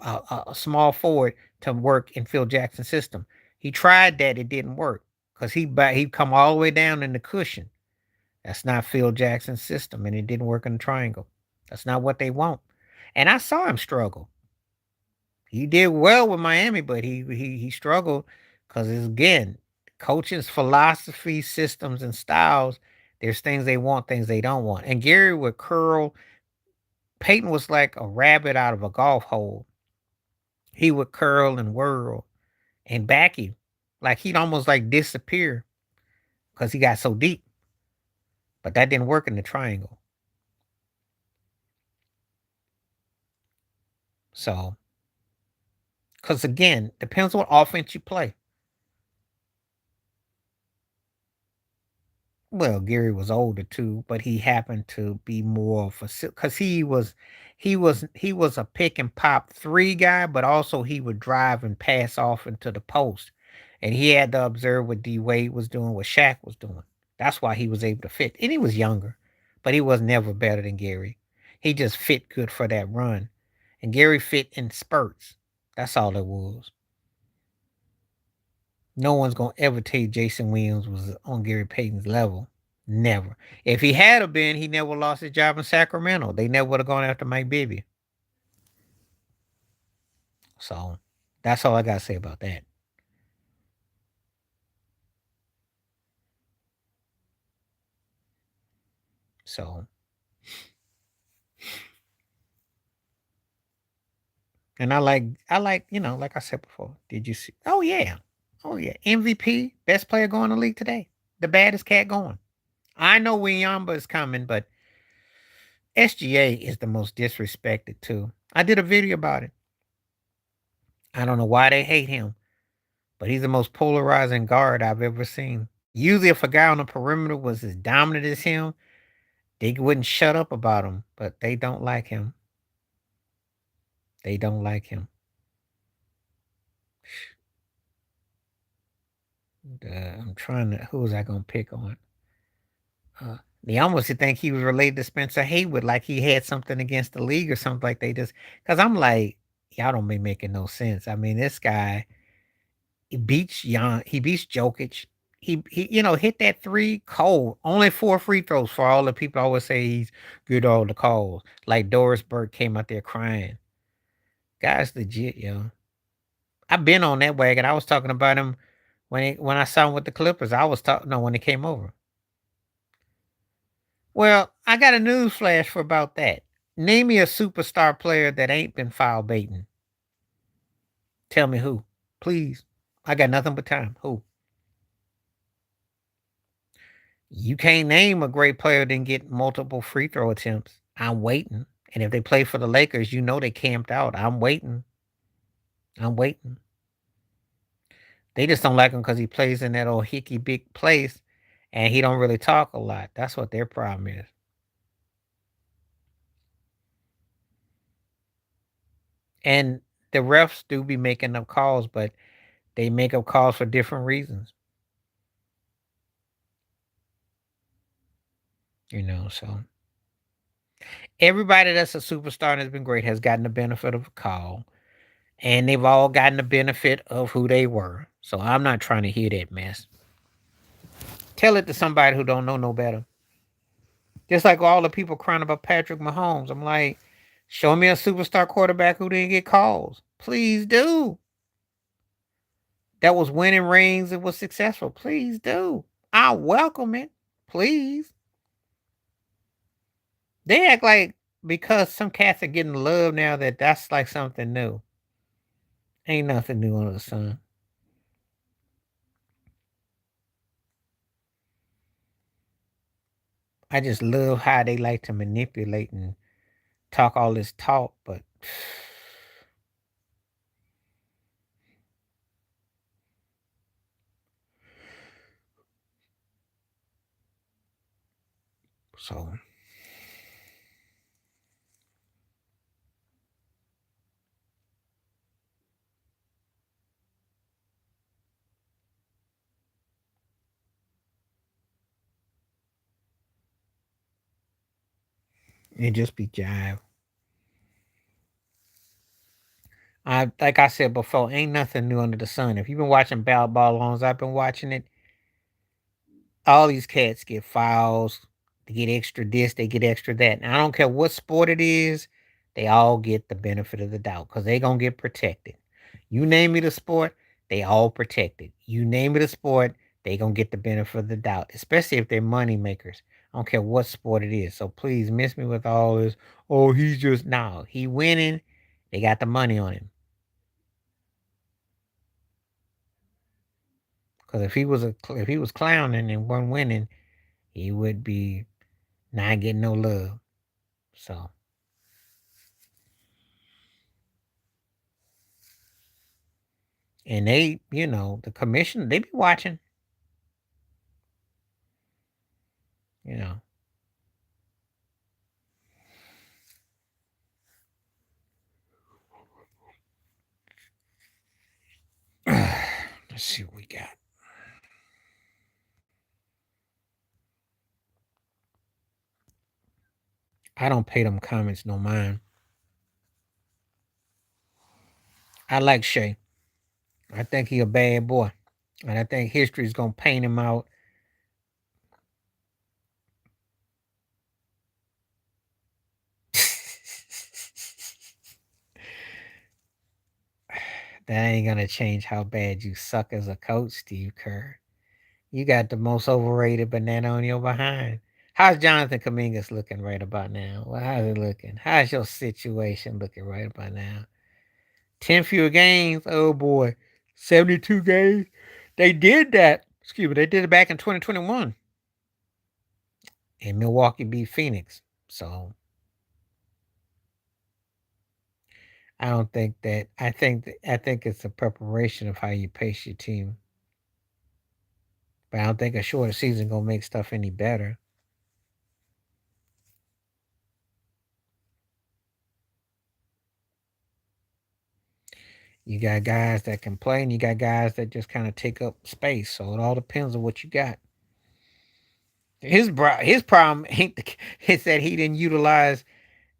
small forward to work in Phil Jackson's system. He tried that, it didn't work because he'd come all the way down in the cushion. That's not Phil Jackson's system, and it didn't work in the triangle. That's not what they want. And I saw him struggle. He did well with Miami, but he struggled because again, coaching's philosophy, systems, and styles. There's things they want, things they don't want. And Gary would curl. Peyton was like a rabbit out of a golf hole. He would curl and whirl and back you. Like he'd almost like disappear because he got so deep. But that didn't work in the triangle. So, because again, depends what offense you play. Well, Gary was older too, but he happened to be more of a because he was a pick and pop three guy, but also he would drive and pass off into the post, and he had to observe what D Wade was doing, what Shaq was doing. That's why he was able to fit, and he was younger, but he was never better than Gary. He just fit good for that run, and Gary fit in spurts. That's all it was. No one's gonna ever tell you Jason Williams was on Gary Payton's level. Never. If he had have been, he never lost his job in Sacramento. They never would have gone after Mike Bibby. So that's all I gotta say about that. So and I like, like I said before, did you see? Oh yeah. Oh yeah. MVP, best player going in the league today. The baddest cat going. I know Wiyamba is coming, but SGA is the most disrespected too. I did a video about it. I don't know why they hate him, but he's the most polarizing guard I've ever seen. Usually, if a guy on the perimeter was as dominant as him, they wouldn't shut up about him, but they don't like him. They don't like him. I'm trying to. Who was I gonna pick on? They almost think he was related to Spencer Haywood, like he had something against the league or something like they just. Because I'm like, y'all don't be making no sense. I mean, this guy he beats Jokic. He hit that three cold. Only 4 free throws for all the people always say he's good all the calls. Like Doris Burke came out there crying. Guy's legit, yo. I've been on that wagon. I was talking about him when I saw him with the Clippers. I was talking no when he came over. Well, I got a news flash for about that. Name me a superstar player that ain't been foul baiting. Tell me who, please. I got nothing but time. Who? You can't name a great player that didn't get multiple free throw attempts. I'm waiting. And if they play for the Lakers, you know they camped out. I'm waiting. I'm waiting. They just don't like him because he plays in that old hickey big place and he don't really talk a lot. That's what their problem is. And the refs do be making up calls, but they make up calls for different reasons. So everybody that's a superstar and has been great has gotten the benefit of a call. And they've all gotten the benefit of who they were. So I'm not trying to hear that mess. Tell it to somebody who don't know no better. Just like all the people crying about Patrick Mahomes. I'm like, show me a superstar quarterback who didn't get calls. Please do. That was winning rings and was successful. Please do. I welcome it. Please. They act like because some cats are getting love now that's like something new. Ain't nothing new under the sun. I just love how they like to manipulate and talk all this talk, but so it just be jive. I like I said before, ain't nothing new under the sun. If you've been watching ball long as I've been watching it, all these cats get fouls, they get extra this, they get extra that. And I don't care what sport it is, they all get the benefit of the doubt because they gonna get protected. You name me the sport, they all protected. You name me the sport, they gonna get the benefit of the doubt, especially if they're money makers. I don't care what sport it is. So please miss me with all this. Oh, he's just no. He winning. They got the money on him. Because if he was clowning and wasn't winning, he would be not getting no love. So and the commission, they be watching. You know. Let's see what we got. I don't pay them comments no mind. I like Shay. I think he a bad boy. And I think history's gonna paint him out. That ain't gonna change how bad you suck as a coach, Steve Kerr. You got the most overrated banana on your behind. How's Jonathan Kamingas looking right about now? Well, how's it looking? How's your situation looking right about now? 10 fewer games? Oh boy. 72 games? They did that. Excuse me, they did it back in 2021. And Milwaukee beat Phoenix. So I don't think that I think it's a preparation of how you pace your team. But I don't think a shorter season gonna make stuff any better. You got guys that can play, and you got guys that just kind of take up space. So it all depends on what you got. His problem ain't is that he didn't utilize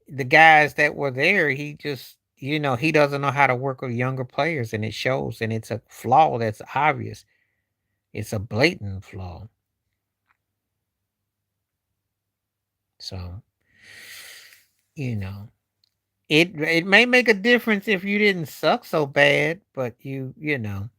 the guys that were there. He just he doesn't know how to work with younger players, and it shows, and it's a flaw that's obvious. It's a blatant flaw. So, you know, it may make a difference if you didn't suck so bad, but you know.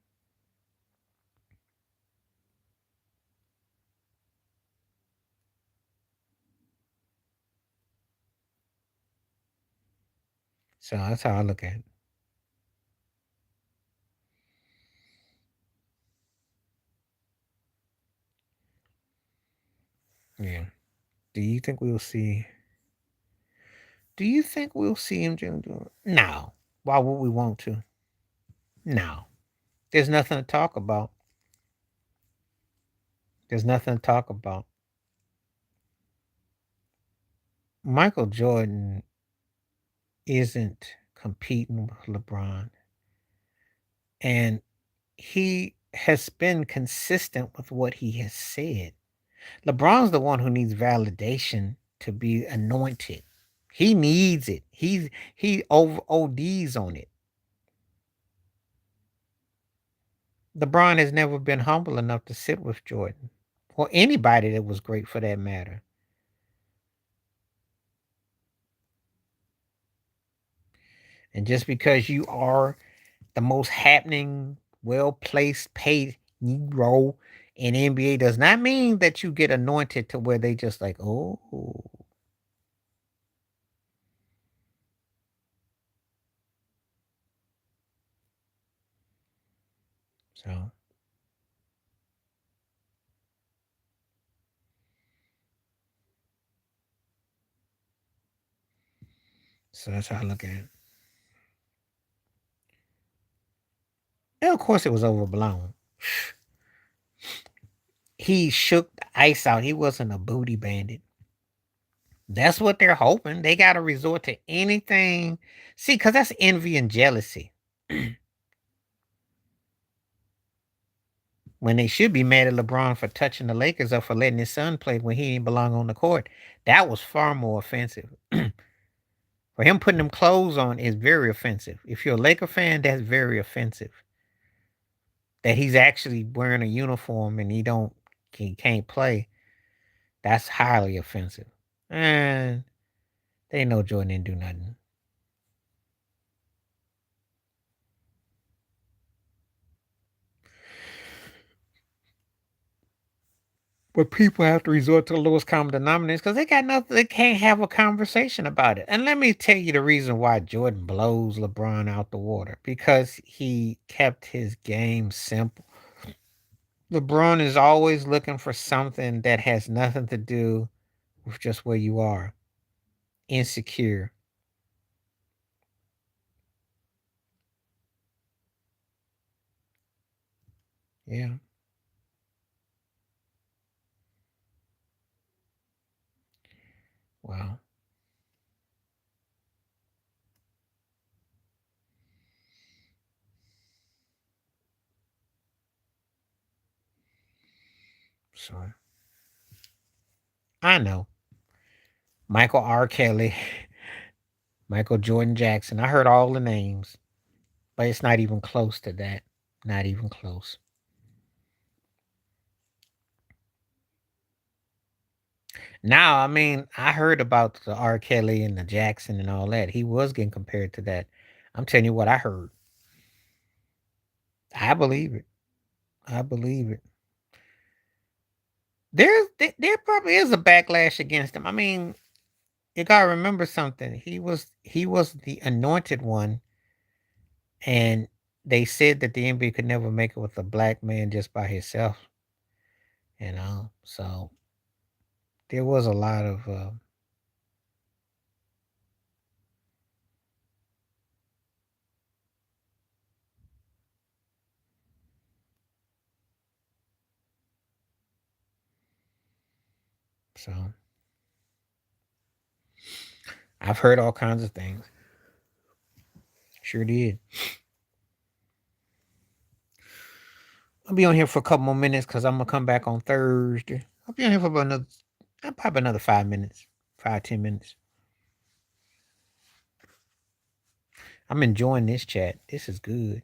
So that's how I look at it. Yeah. Do you think we'll see? Do you think we'll see him do it? No. Why would we want to? No. There's nothing to talk about. There's nothing to talk about. Michael Jordan isn't competing with LeBron, and he has been consistent with what he has said. LeBron's the one who needs validation to be anointed. He needs it. He over ODs on it. LeBron has never been humble enough to sit with Jordan or anybody that was great for that matter. And just because you are the most happening, well placed, paid Negro in NBA does not mean that you get anointed to where they just like, oh, so so that's how I look at it. And of course, it was overblown. He shook the ice out. He wasn't a booty bandit. That's what they're hoping. They got to resort to anything. See, because that's envy and jealousy. When they should be mad at LeBron for touching the Lakers or for letting his son play when he didn't belong on the court. That was far more offensive. For him putting them clothes on is very offensive. If you're a Laker fan, that's very offensive. That he's actually wearing a uniform and he can't play. That's highly offensive. And they know Jordan didn't do nothing. But people have to resort to the lowest common denominators because they got nothing. They can't have a conversation about it. And let me tell you the reason why Jordan blows LeBron out the water because he kept his game simple. LeBron is always looking for something that has nothing to do with just where you are. Insecure. Yeah. Wow. So I know. Michael R. Kelly, Michael Jordan Jackson. I heard all the names, but it's not even close to that. Not even close. Now, I mean, I heard about the R. Kelly and the Jackson and all that. He was getting compared to that. I'm telling you what I heard. I believe it. I believe it. There probably is a backlash against him. I mean, you gotta remember something. He was the anointed one, and they said that the NBA could never make it with a black man just by himself. So there was a lot of so I've heard all kinds of things. Sure did. I'll be on here for a couple more minutes because I'm gonna come back on Thursday. I'll be on here for about probably another 5 minutes, 5 10 minutes. I'm enjoying this chat. This is good.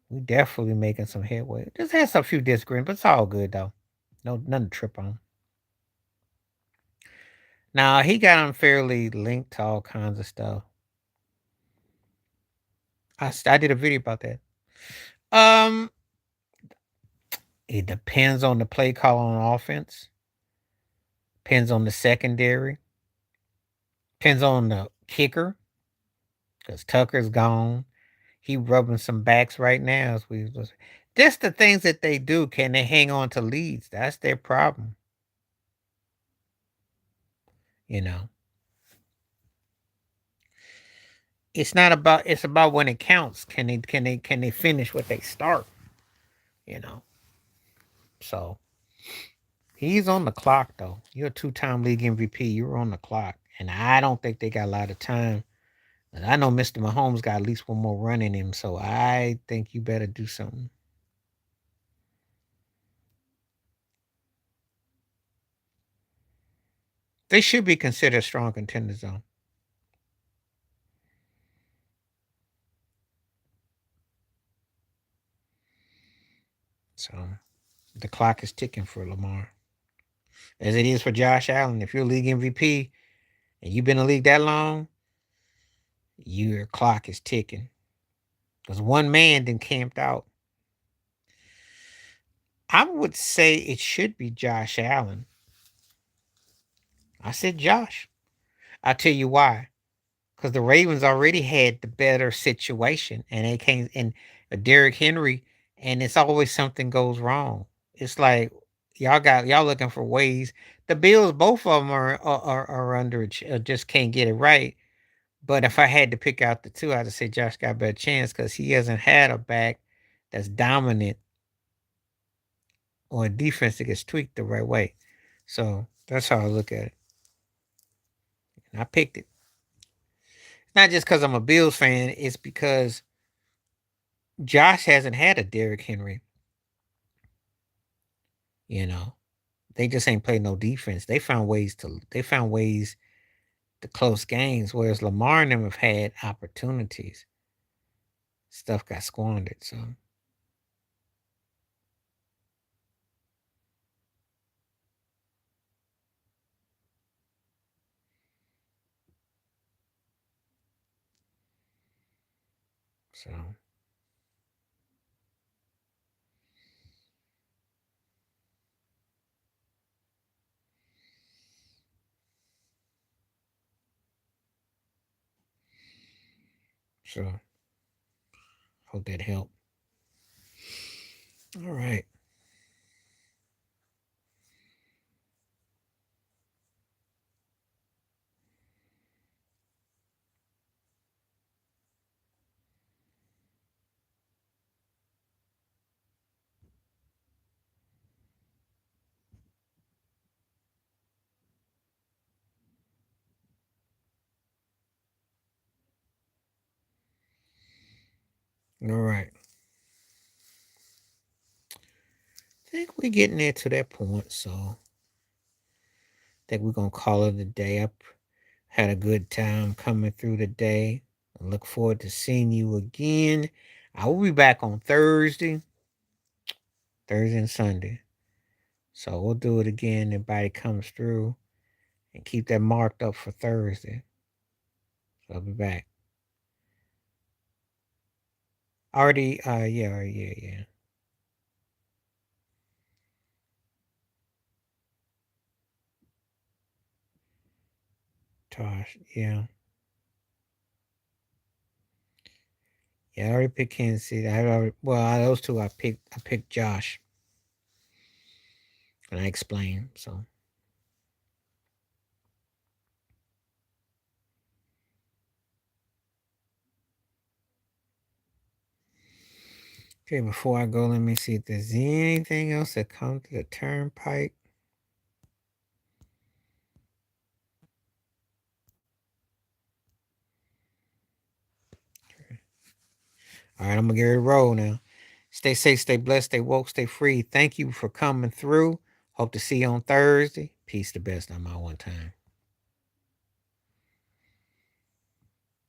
We definitely making some headway. Just has a few disagreements, but it's all good though. No, nothing to trip on. Now he got unfairly linked to all kinds of stuff. I did a video about that. Um, it depends on the play call on offense. Depends on the secondary. Depends on the kicker. Because Tucker's gone. He rubbing some backs right now. As we was, just the things that they do. Can they hang on to leads? That's their problem. You know, it's not about. It's about when it counts. Can they finish what they start? You know. So he's on the clock though. You're a two-time league MVP. You're on the clock, and I don't think they got a lot of time. And I know Mr. Mahomes got at least one more run in him, so I think you better do something. They should be considered strong contenders though. So the clock is ticking for Lamar, as it is for Josh Allen. If you're a league MVP and you've been in the league that long, your clock is ticking. Because one man then camped out. I would say it should be Josh Allen. I said Josh. I'll tell you why. Because the Ravens already had the better situation, and they came and Derrick Henry, and it's always something goes wrong. It's like y'all looking for ways. The Bills, both of them are under just can't get it right. But if I had to pick out the two, I'd say Josh got a better chance because he hasn't had a back that's dominant or a defense that gets tweaked the right way. So that's how I look at it. And I picked it. It's not just because I'm a Bills fan, it's because Josh hasn't had a Derrick Henry. You know, they just ain't played no defense. They found ways to close games, whereas Lamar and them have had opportunities. Stuff got squandered. So so hope that helped. All right. All right. I think we're getting there to that point, so I think we're gonna call it a day. I had a good time coming through the day. I look forward to seeing you again. I will be back on Thursday and Sunday. So we'll do it again. Everybody comes through and keep that marked up for Thursday. So I'll be back. Already, yeah. Tosh, yeah. Yeah, I already picked Kansas City. Out of those two, I picked Josh, and I explained. So okay, before I go, let me see if there's anything else that comes to the turnpike. All right, I'm gonna get ready to roll now. Stay safe, stay blessed, stay woke, stay free. Thank you for coming through. Hope to see you on Thursday. Peace the best. I'm out one time.